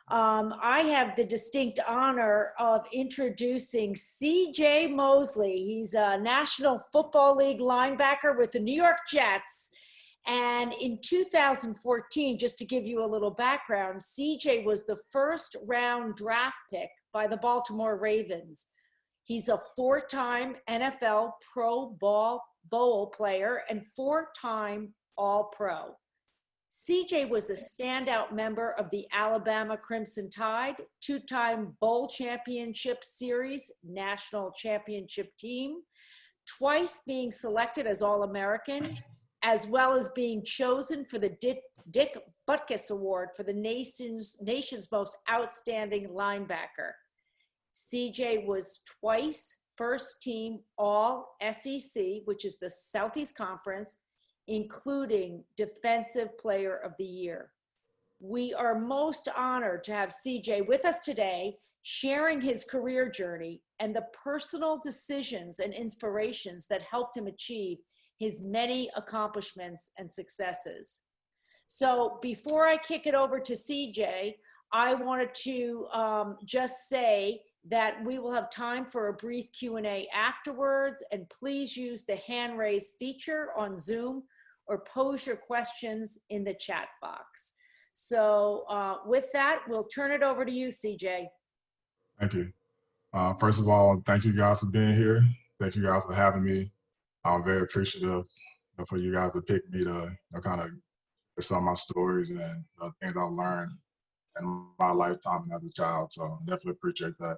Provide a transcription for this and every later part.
I have the distinct honor of introducing C.J. Mosley. He's a National Football League linebacker with the New York Jets. And in 2014, just to give you a little background, CJ was the first round draft pick by the Baltimore Ravens. He's a four-time NFL Pro Bowl player and four-time All-Pro. CJ was a standout member of the Alabama Crimson Tide, two-time Bowl Championship Series National Championship team, twice being selected as All-American, as well as being chosen for the Dick Butkus Award for the nation's most outstanding linebacker. CJ was twice first team All SEC, which is the Southeast Conference, including Defensive Player of the Year. We are most honored to have CJ with us today, sharing his career journey and the personal decisions and inspirations that helped him achieve his many accomplishments and successes. So before I kick it over to CJ, I wanted to just say that we will have time for a brief Q&A afterwards, and please use the hand raise feature on Zoom or pose your questions in the chat box. So with that, we'll turn it over to you, CJ. Thank you. First of all, thank you guys for being here. Thank you guys for having me. I'm very appreciative for you guys to pick me to kind of share some of my stories and things I learned in my lifetime as a child. So definitely appreciate that.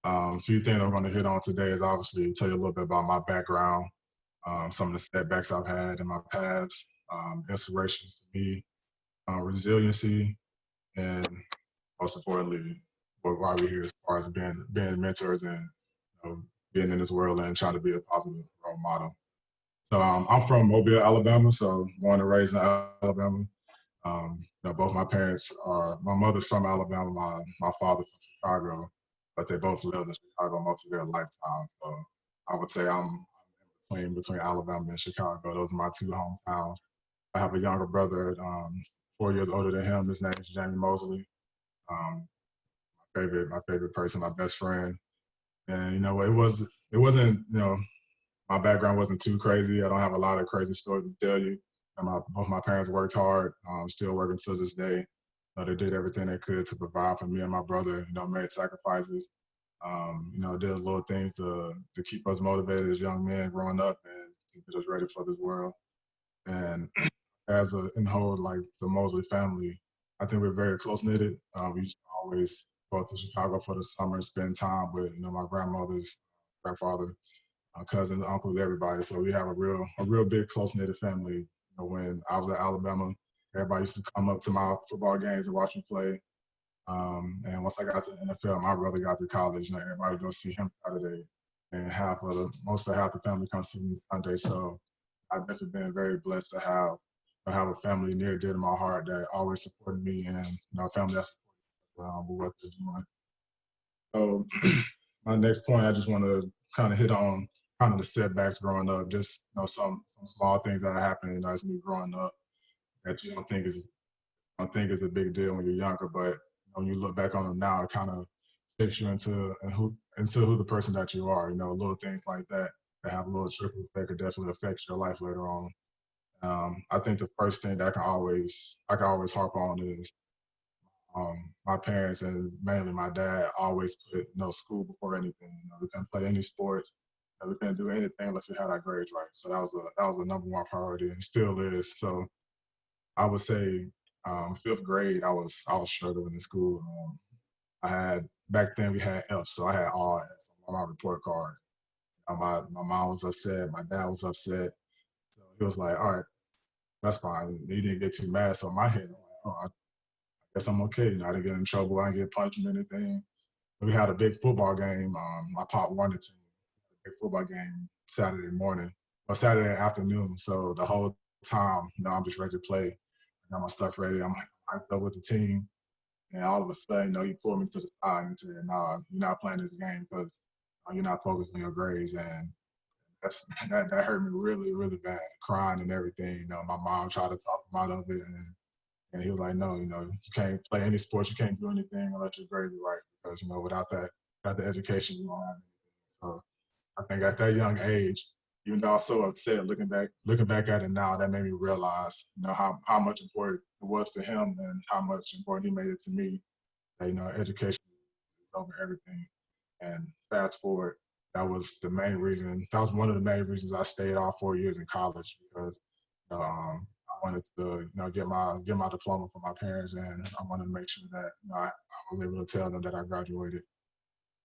A few things I'm going to hit on today is obviously tell you a little bit about my background, some of the setbacks I've had in my past, inspirations to me, resiliency, and most importantly, why we're here as far as being mentors and being in this world and trying to be a positive role model. So I'm from Mobile, Alabama, so born and raised in Alabama. Both my parents my mother's from Alabama, my father's from Chicago, but they both lived in Chicago most of their lifetime. So I would say I'm between Alabama and Chicago. Those are my two hometowns. I have a younger brother, 4 years older than him. His name is Jamie Mosley. My favorite person, my best friend. And it wasn't my background wasn't too crazy. I don't have a lot of crazy stories to tell you. Both my parents worked hard, still working to this day. They did everything they could to provide for me and my brother. Made sacrifices. Did little things to keep us motivated as young men growing up and to get us ready for this world. And as in whole, like the Mosley family, I think we're very close knitted. We used to always go to Chicago for the summer and spend time with my grandmother's grandfather, cousins, uncles, everybody. So we have a real big close knitted family. When I was at Alabama, everybody used to come up to my football games and watch me play. And once I got to the NFL, my brother got to college. Everybody go see him Saturday, and most of half the family comes see me Sunday. So I've definitely been very blessed to have a family near dear to my heart that always supported me, and a family that supported with what they're doing. So my next point, I just want to kind of hit on kind of the setbacks growing up. Just some small things that happened as me growing up that you don't think is a big deal when you're younger, but when you look back on them now, it kind of shapes you into who the person that you are. Little things like that have a little trickle effect could definitely affect your life later on. I think the first thing that I can always harp on is my parents, and mainly my dad, always put school before anything. We couldn't play any sports. We couldn't do anything unless we had our grades right. So that was a number one priority, and still is. So I would say fifth grade, I was struggling in school. Back then we had F's, so I had all F's on my report card. My mom was upset, my dad was upset. So he was like, "All right, that's fine." He didn't get too mad. So in my head, I'm like, "Oh, I guess I'm okay." I didn't get in trouble. I didn't get punched or anything. We had a big football game. My pop wanted to big football game Saturday morning or Saturday afternoon. So the whole time, I'm just ready to play. I got my stuff ready. I'm hyped up with the team. And all of a sudden, you pull me to the side and say, "Nah, you're not playing this game because you're not focused on your grades." And that hurt me really, really bad, crying and everything. My mom tried to talk him out of it, and And he was like, no, you can't play any sports, you can't do anything unless your grades are right, because without the education, you don't have anything. So I think at that young age, even though I was so upset looking back at it now, that made me realize, how much important it was to him and how much important he made it to me. That, education is over everything. And fast forward, that was the main reason. That was one of the main reasons I stayed all 4 years in college, because I wanted to, get my diploma from my parents, and I wanted to make sure that I was able to tell them that I graduated.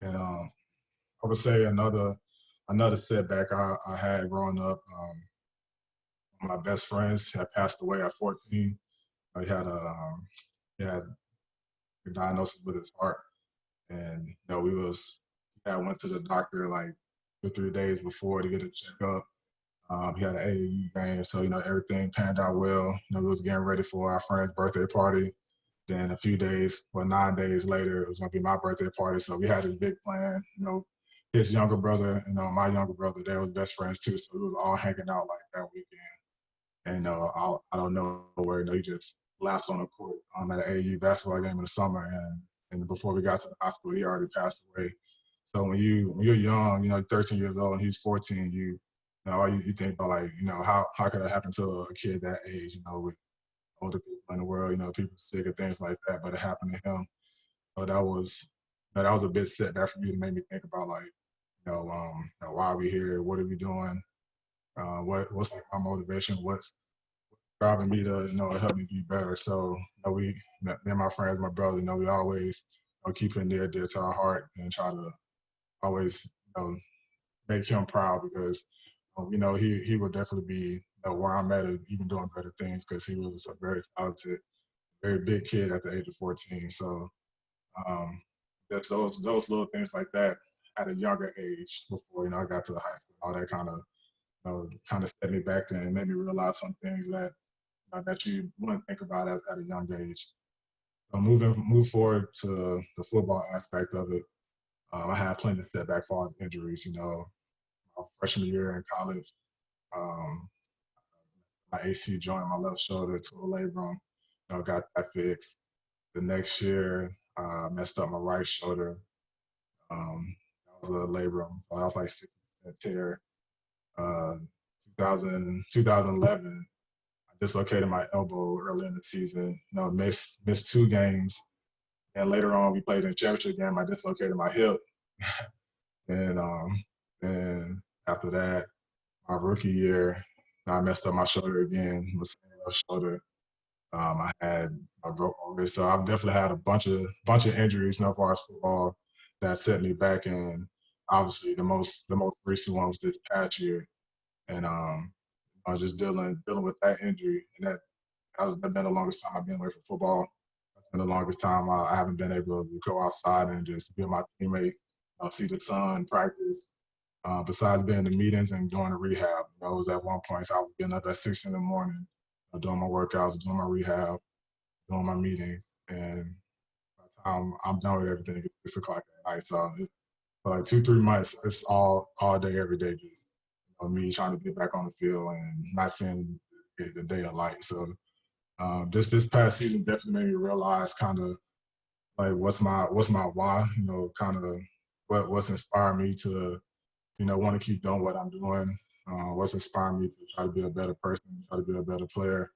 And I would say another setback I had growing up. One of my best friends had passed away at 14. He had he had a diagnosis with his heart, and I went to the doctor like 2 or 3 days before to get a checkup. He had an AAU game, so everything panned out well. We was getting ready for our friend's birthday party. Then a few days, 9 days later, it was gonna be my birthday party. So we had this big plan. His younger brother, my younger brother, they were best friends too. So we was all hanging out like that weekend. And I don't know where, he just lapsed on the court at an AAU basketball game in the summer, and before we got to the hospital, he already passed away. So when you're young, 13 years old, and he's 14, all you think about, like, how could that happen to a kid that age, with older people in the world, people sick and things like that, but it happened to him. So that was a bit setback for me, to make me think about, like, why are we here? What are we doing? What's like my motivation? What's driving me to, help me be better? So, me and my friends, my brother, we always, keep it near dear to our heart, and try to always, make him proud, because, he would definitely be, where I'm at, and even doing better things, because he was a very talented, very big kid at the age of 14. So, um, just those little things like that at a younger age, before, I got to the high school, all that kind of set me back and made me realize some things that you wouldn't think about at a young age. So move forward to the football aspect of it. I had plenty of setback for injuries. My freshman year in college, um, my AC joint, my left shoulder, to a labrum. Got that fixed. The next year, messed up my right shoulder. That was a labrum. So I was like 60% tear. Uh, 2011, I dislocated my elbow early in the season. Missed 2 games. And later on, we played in a championship game. I dislocated my hip. And then after that, my rookie year, I messed up my shoulder again, my same left shoulder. I broke my wrist, so I've definitely had a bunch of injuries, as far as football, that set me back. And obviously, the most recent one was this past year, and I was just dealing with that injury, and that's been the longest time I've been away from football. That's been the longest time I haven't been able to go outside and just be with my teammates, see the sun, practice. Besides being in meetings and going to rehab, it was at one point, so I was getting up at 6 in the morning, doing my workouts, doing my rehab, doing my meetings, and by the time I'm done with everything, it's 6 o'clock at night. So for like 2, 3 months, it's all day, every day, just me trying to get back on the field and not seeing the day of light. So just this past season definitely made me realize kind of like what's my why. Kind of what's inspired me to want to keep doing what I'm doing. What's inspired me to try to be a better person, try to be a better player.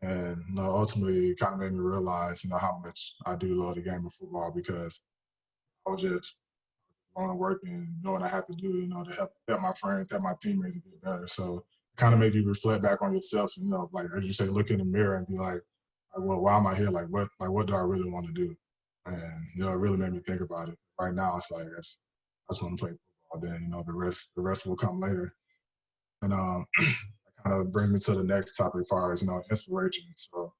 And ultimately, it kind of made me realize, how much I do love the game of football, because I was just going to work and doing what I have to do, to help my friends, help my teammates to get better. So it kind of made you reflect back on yourself, like, as you say, look in the mirror and be like, well, why am I here? Like, what do I really want to do? And it really made me think about it. Right now, it's like I just want to play football. Then the rest will come later. And that kind of brings me to the next topic, as far as inspiration. So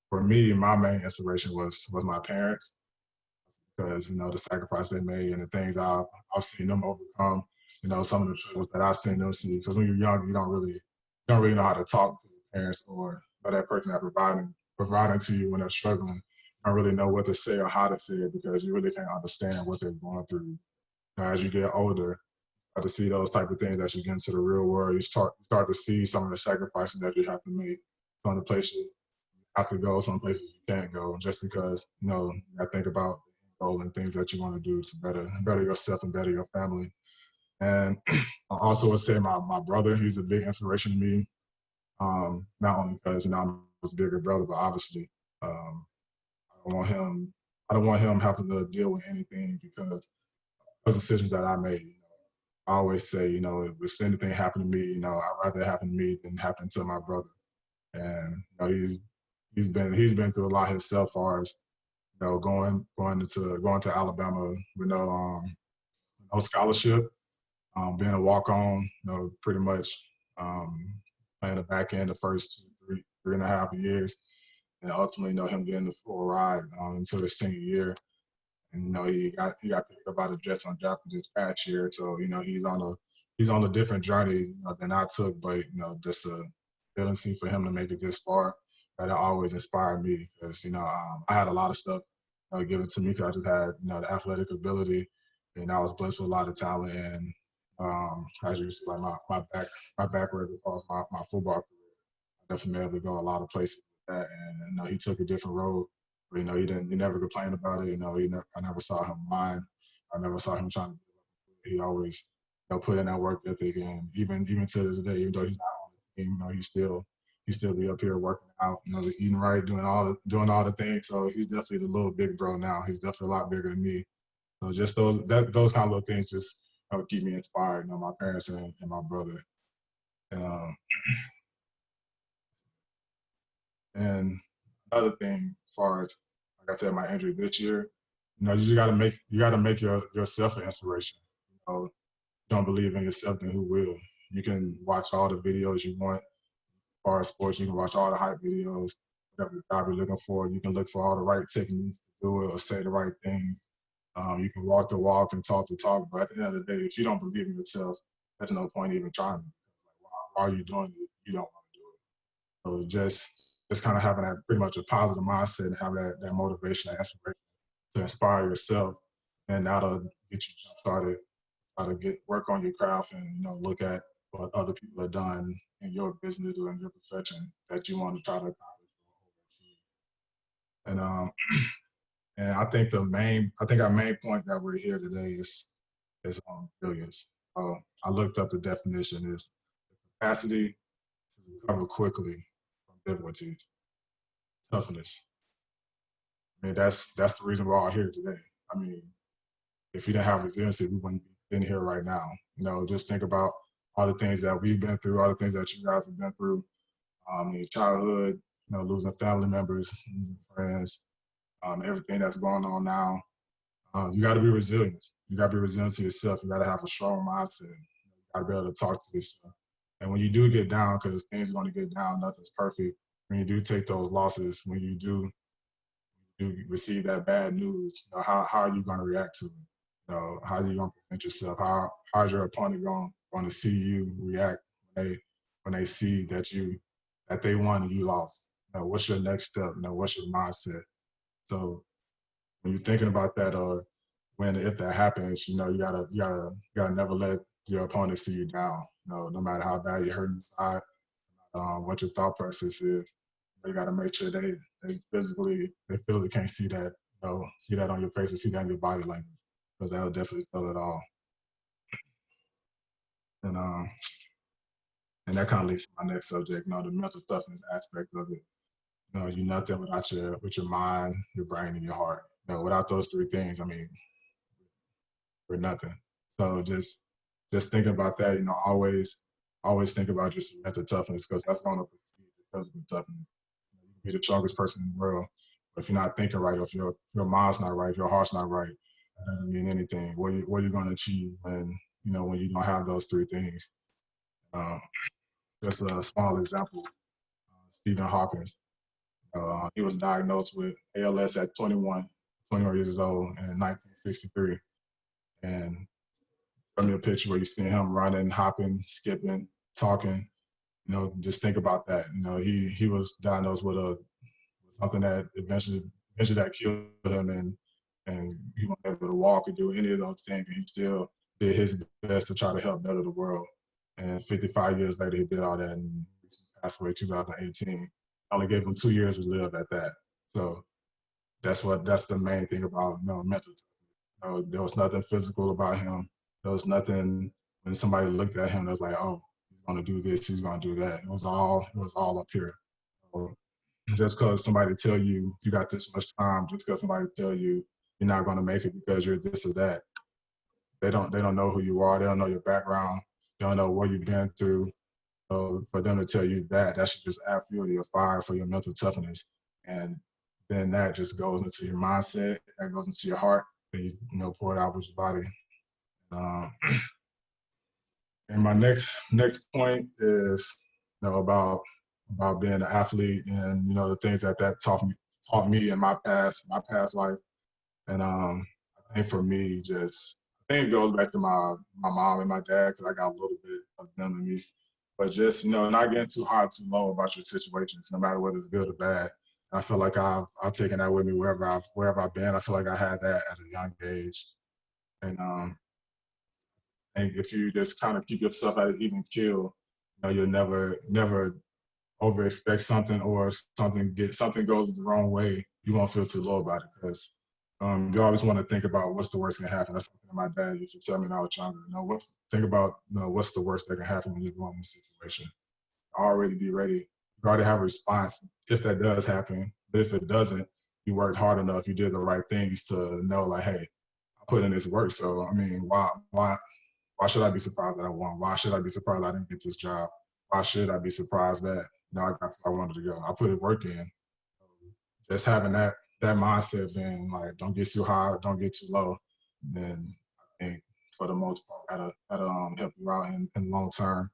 for me, my main inspiration was my parents, because the sacrifice they made and the things I've seen them overcome. Some of the troubles that I've seen them see. Because when you're young, you don't really know how to talk to your parents, or that person that providing to you when they're struggling. You don't really know what to say or how to say it, because you really can't understand what they're going through. As you get older, to see those type of things as you get into the real world, you start to see some of the sacrifices that you have to make, some of the places have to go some places you can't go just because, you know, I think about the goal and things that you want to do to better yourself and better your family. And I also would say my brother, he's a big inspiration to me. Not only because, you know, I'm his bigger brother, but obviously, um, I don't want him I don't want him having to deal with anything because of decisions that I made. You know, I always say, you know, if anything happened to me, you know, I'd rather it happen to me than happen to my brother. And you know, he's been through a lot himself, as far as you know, going to Alabama with no scholarship, being a walk on, you know, pretty much um, playing the back end the first three and a half years, and ultimately, you know, him getting the full ride until his senior year. And you know, he got picked up by the Jets undrafted this past year, so you know he's on a different journey, you know, than I took. But you know, just a ability for him to make it this far that always inspired me because you know I had a lot of stuff given to me because I just had you know the athletic ability, and I was blessed with a lot of talent. And as you can see, like my back record as far as my football career, I definitely been able to go a lot of places with that. And you know, he took a different road. But, you know, he never complained about it. You know, I never saw him mind. I never saw him trying to. He always, you know, put in that work ethic, and even to this day, even though he's not on the team, you know, he still be up here working out, you know, eating right, doing all the things. So he's definitely the little big bro now. He's definitely a lot bigger than me. So just those kind of little things just keep me inspired. You know, my parents and my brother. And and another thing, as far as like I said, my injury this year, you know, you gotta make yourself an inspiration. You know, don't believe in yourself, then who will? You can watch all the videos you want. As far as sports, you can watch all the hype videos, whatever job you're looking for. You can look for all the right techniques to do it or say the right things. You can walk the walk and talk the talk, but at the end of the day, if you don't believe in yourself, there's no point even trying. Like, why are you doing it? You don't want to do it. So just kind of having that pretty much a positive mindset and have that motivation, that inspiration to inspire yourself, and that'll get you jump started. Try to get work on your craft, and you know look at what other people have done in your business or in your profession that you want to try to accomplish or overachieve. And and I think our main point that we're here today is resilience. I looked up the definition is capacity to recover quickly from difficulties, toughness. I mean that's the reason we're all here today. I mean, if we didn't have resiliency, we wouldn't be sitting here right now. You know, just think about all the things that we've been through, all the things that you guys have been through in your childhood, you know, losing family members, losing friends, everything that's going on now. You got to be resilient. You got to be resilient to yourself. You got to have a strong mindset. You got to be able to talk to yourself. And when you do get down, because things are going to get down, nothing's perfect. When you do take those losses, when you do receive that bad news, you know, how are you going to react to it? You know, how are you going to present yourself? How's your opponent going to see you react when they see that they won and you lost? You know, what's your next step? You know, what's your mindset? So when you're thinking about that, when if that happens, you know, you gotta never let your opponent see you down. You know, no matter how bad you're hurting inside, what your thought process is, you got to make sure they physically can't see that, see that on your face and see that in your body language, because that'll definitely tell it all. And and that kind of leads to my next subject, you know, the mental toughness aspect of it. You know, you're nothing with your mind, your brain, and your heart. You know, without those three things, I mean, we're nothing. So just thinking about that, you know, always think about just mental toughness because that's going to precede the physical toughness. You can be the strongest person in the world, but if you're not thinking right, or if your mind's not right, if your heart's not right, that doesn't mean anything. What are you going to achieve when you don't have those three things? Um, just a small example, Stephen Hawkins. He was diagnosed with ALS at 21 years old in 1963. And from your picture where you see him running, hopping, skipping, talking, you know, just think about that. You know, he was diagnosed with something that eventually that killed him, and he wasn't able to walk or do any of those things, and he still did his best to try to help better the world. And 55 years later, he did all that and passed away in 2018. I only gave him 2 years to live at that. So that's the main thing about mental. There was nothing physical about him. There was nothing when somebody looked at him that was like, oh, he's gonna do this, he's gonna do that. It was all up here. So just because somebody tell you you got this much time, just because somebody tell you you're not gonna make it because you're this or that, they don't know who you are. They don't know your background. They don't know what you've been through. So for them to tell you that, that should just add fuel to your fire for your mental toughness. And then that just goes into your mindset, that goes into your heart, and pour it out with your body. Um, and my next point is about being an athlete and the things that taught me in my past life. And I think for me, I think it goes back to my mom and my dad because I got a little bit of them in me. But just not getting too high, too low about your situations, no matter whether it's good or bad. I feel like I've taken that with me wherever I've been. I feel like I had that at a young age, and if you just kind of keep yourself at an even keel, you'll never over expect something, or something goes the wrong way, you won't feel too low about it because you always want to think about what's the worst that can happen. That's something my dad used to tell me when I was younger. Think about what's the worst that can happen when you're going in this situation. Already be ready. You already have a response if that does happen. But if it doesn't, you worked hard enough. You did the right things to know, like, hey, I put in this work. So I mean, why should I be surprised that I won? Why should I be surprised I didn't get this job? Why should I be surprised that I got to where I wanted to go? I put the work in. Just having that mindset, being like, don't get too high, don't get too low, then I think for the most part that'll help you out in long term.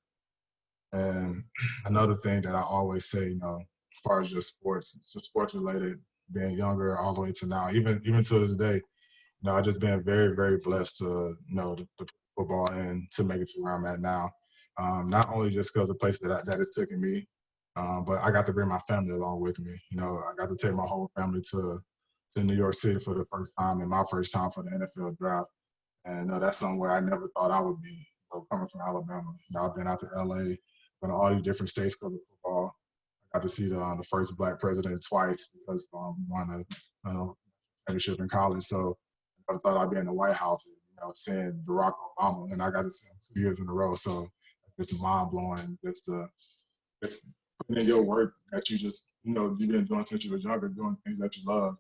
And another thing that I always say, as far as just sports related, being younger all the way to now, even to this day, I've just been very, very blessed to to football and to make it to where I'm at now. Not only just because of the place that it's taken me, but I got to bring my family along with me. I got to take my whole family to New York City for the first time and my first time for the NFL draft. And that's somewhere I never thought I would be. Coming from Alabama, I've been out to LA, been to all these different states because of football. I got to see the first Black president twice because we won a championship in college. So I thought I'd be in the White House, seeing Barack Obama, and I got to see him 2 years in a row. So it's mind blowing. It's putting in your work that you just you've been doing since you was younger, doing things that you love,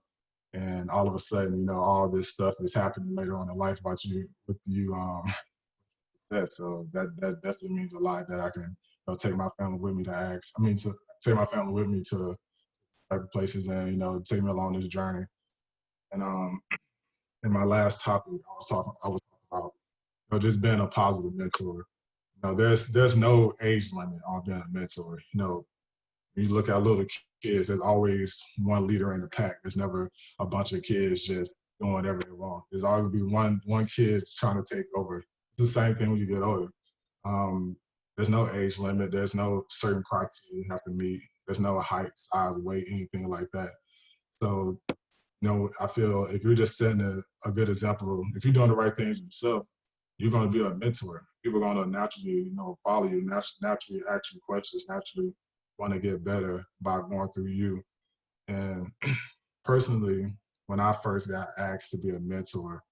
and all of a sudden all this stuff is happening later on in life about you with you success. So that definitely means a lot that I can take my family with me to take my family with me to type of places and take me along this journey. And in my last topic, I was talking about just being a positive mentor. There's no age limit on being a mentor. When you look at little kids, there's always one leader in the pack. There's never a bunch of kids just doing whatever they want. There's always be one kid trying to take over. It's the same thing when you get older. There's no age limit. There's no certain criteria you have to meet. There's no height, size, weight, anything like that. So I feel if you're just setting a good example, if you're doing the right things yourself, you're going to be a mentor. People are going to naturally, follow you, naturally ask you questions, naturally want to get better by going through you. And personally, when I first got asked to be a mentor,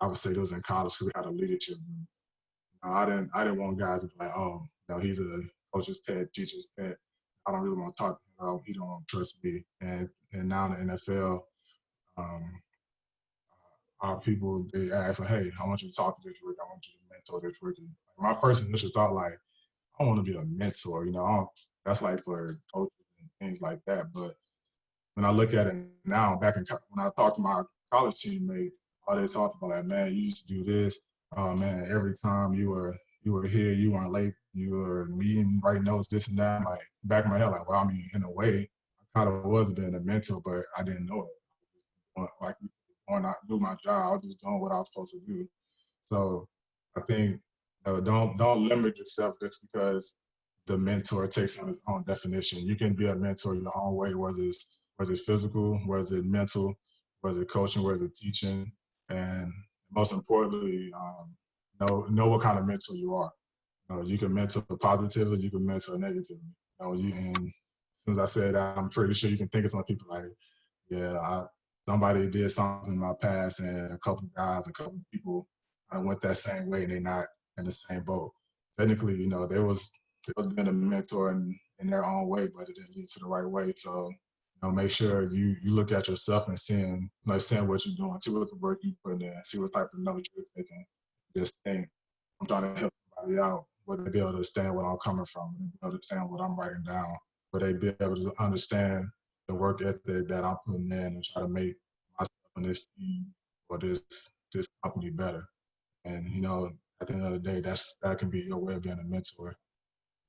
I would say it was in college because we had a leadership group. I didn't want guys to be like, oh, he's a coach's pet, teacher's pet. I don't really want to talk to him. He don't trust me. And now in the NFL, our people, they ask, like, hey, I want you to talk to this rookie. I want you to mentor this rookie. My first initial thought, like, I want to be a mentor. That's like for coaches and things like that. But when I look at it now, when I talk to my college teammates, all they talk about, like, man, you used to do this. Oh man, every time you were here, you weren't late. You were meeting, writing notes, this and that. Like back in my head, like, well, I mean, in a way, I kind of was being a mentor, but I didn't know it. Like going out do my job, I was just doing what I was supposed to do. So I think don't limit yourself just because the mentor takes on its own definition. You can be a mentor your own way, whether it's physical, whether it's mental, whether it's coaching, whether it's teaching, and most importantly, know what kind of mentor you are. You can mentor positively, you can mentor negatively. And soon as I said that, I'm pretty sure you can think of some people like, yeah, somebody did something in my past, and a couple guys, a couple people, I went that same way, and they're not in the same boat. Technically, they was being a mentor in their own way, but it didn't lead to the right way. So, make sure you look at yourself and seeing what you're doing, see what the work you put in, see what type of notes you're taking. Just think, I'm trying to help somebody out. Would they be able to understand where I'm coming from? Would they be able to understand what I'm writing down? Would they be able to understand the work ethic that I'm putting in and try to make myself and this team or this company better? And at the end of the day, that can be your way of being a mentor.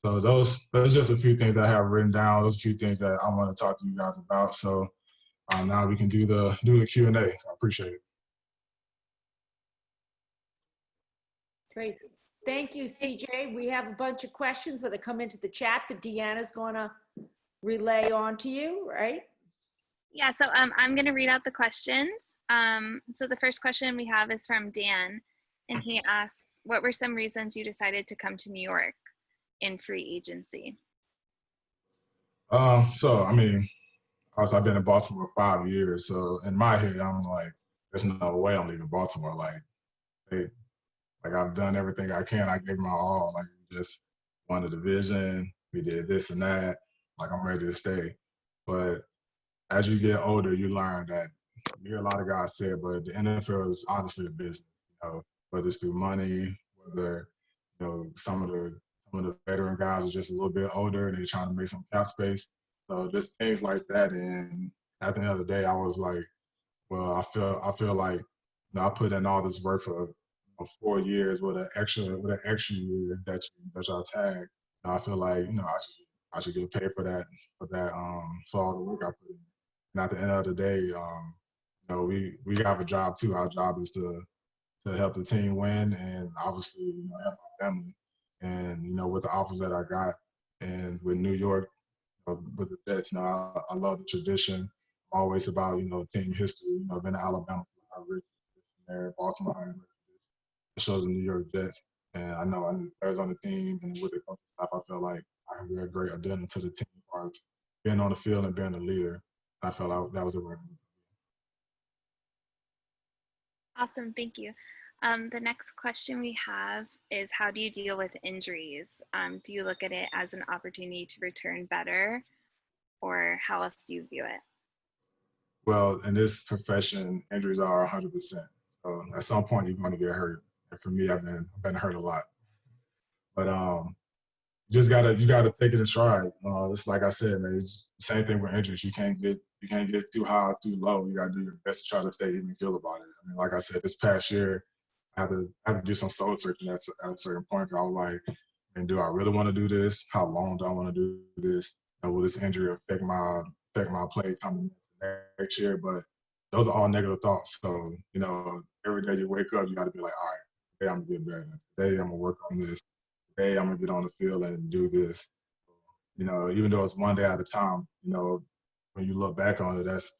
So those just a few things that I have written down. Those a few things that I want to talk to you guys about. So now we can do the Q&A. So I appreciate it. Great. Thank you, CJ. We have a bunch of questions that have come into the chat that Deanna's going to relay on to you, right? Yeah, so I'm going to read out the questions. So the first question we have is from Dan, and he asks, what were some reasons you decided to come to New York in free agency? So, I mean, I've been in Baltimore 5 years. So in my head, I'm like, there's no way I'm leaving Baltimore. Like I've done everything I can. I gave my all. Like we just won the division. We did this and that. Like I'm ready to stay. But as you get older, you learn that you hear a lot of guys say it, but the NFL is honestly a business. Whether it's through money, whether some of the veteran guys are just a little bit older and they're trying to make some cap space. So just things like that. And at the end of the day, I was like, well, I feel like I put in all this work for 4 years with an extra year that y'all tag. I feel like I should get paid for all the work I put in. And at the end of the day, we have a job too. Our job is to help the team win and obviously help my family. And with the offers that I got and with New York, with the Jets, I love the tradition. I'm always about team history. I've been to Alabama, there, Baltimore, it shows the New York Jets. And I know I was on the team and with the coaching staff, I felt like I could be a great addition to the team as far as being on the field and being a leader. I felt like that was a right move. Awesome, thank you. The next question we have is, how do you deal with injuries? Do you look at it as an opportunity to return better, or how else do you view it? Well, in this profession, injuries are 100%. So at some point, you're going to get hurt. And for me, I've been hurt a lot. But you gotta take it in stride. Just like I said, man, it's the same thing with injuries. You can't get too high, too low. You gotta do your best to try to stay even keel about it. I mean, like I said, this past year, I had to do some soul searching at a certain point. I was like, and do I really want to do this? How long do I want to do this? Will this injury affect my play coming into next year? But those are all negative thoughts. So every day you wake up, you got to be like, all right, today I'm gonna get better. Today I'm gonna work on this. Today I'm gonna get on the field and do this. Even though it's one day at a time. When you look back on it, that's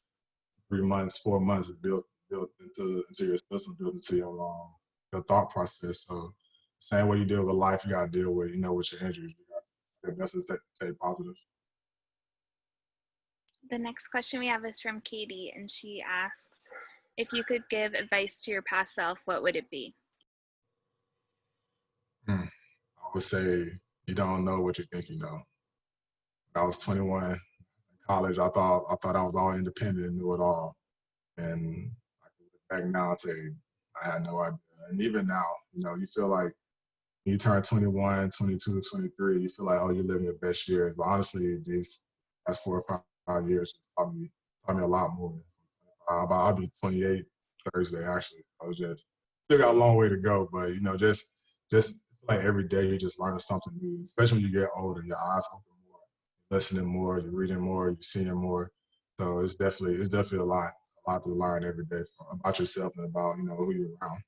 3 months, 4 months built into your system, built into your thought process. So same way you deal with life, you gotta deal with with your injuries. You got to stay positive. The next question we have is from Katie, and she asks, if you could give advice to your past self, what would it be? I would say you don't know what you think you know. I was 21 in college. I thought I was all independent and knew it all. And I can look back now and say I had no idea. And even now, you feel like when you turn 21, 22, 23, you feel like, oh, you're living your best years. But honestly, these last 4 or 5 years taught me a lot more. I'll be 28 Thursday, actually. I was just still got a long way to go. But, just like every day you just learn something new, especially when you get older, your eyes open more, you're listening more, you're reading more, you're seeing more. So it's definitely a lot to learn every day about yourself and about, who you're around.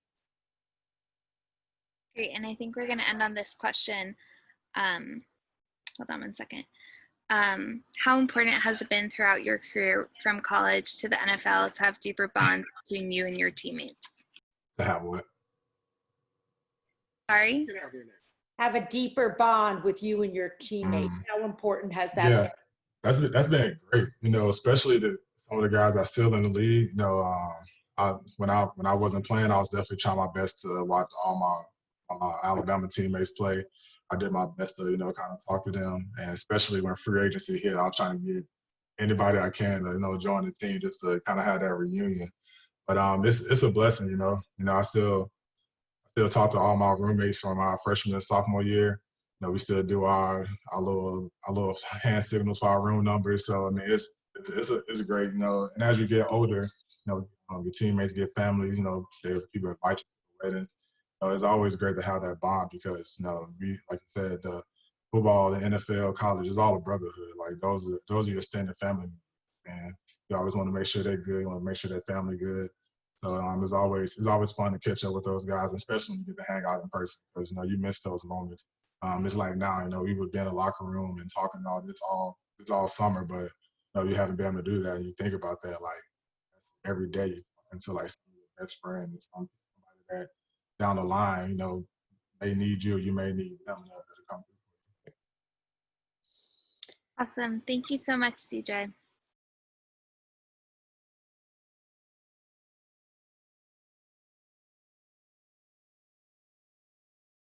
Great, and I think we're going to end on this question. Hold on one second. How important has it been throughout your career from college to the NFL to have deeper bonds between you and your teammates? To have what? Sorry? Have a deeper bond with you and your teammates. How important has that been? That's been great, you know, especially some of the guys that's still in the league. You know, when I wasn't playing, I was definitely trying my best to watch all my Alabama teammates play. I did my best to, you know, kind of talk to them, and especially when free agency hit, I was trying to get anybody I can to, you know, join the team just to kind of have that reunion. But it's a blessing, you know. You know, I still talk to all my roommates from my freshman and sophomore year. You know, we still do our little hand signals for our room numbers. So I mean, it's a great, you know. And as you get older, you know, your teammates get families. You know, people invite you to weddings. You know, it's always great to have that bond because, you know, we, like you said, the football, the NFL, college is all a brotherhood. Like those are your extended family, and you always want to make sure they're good. You want to make sure their family good. So it's always fun to catch up with those guys, especially when you get to hang out in person because, you know, you miss those moments. It's like now, you know, we would be in the locker room and talking it's all summer, but, you know, you haven't been able to do that. And you think about that, like, that's every day until like your best friend or somebody that down the line, you know, they need you, you may need them to come through. Awesome. Thank you so much, CJ.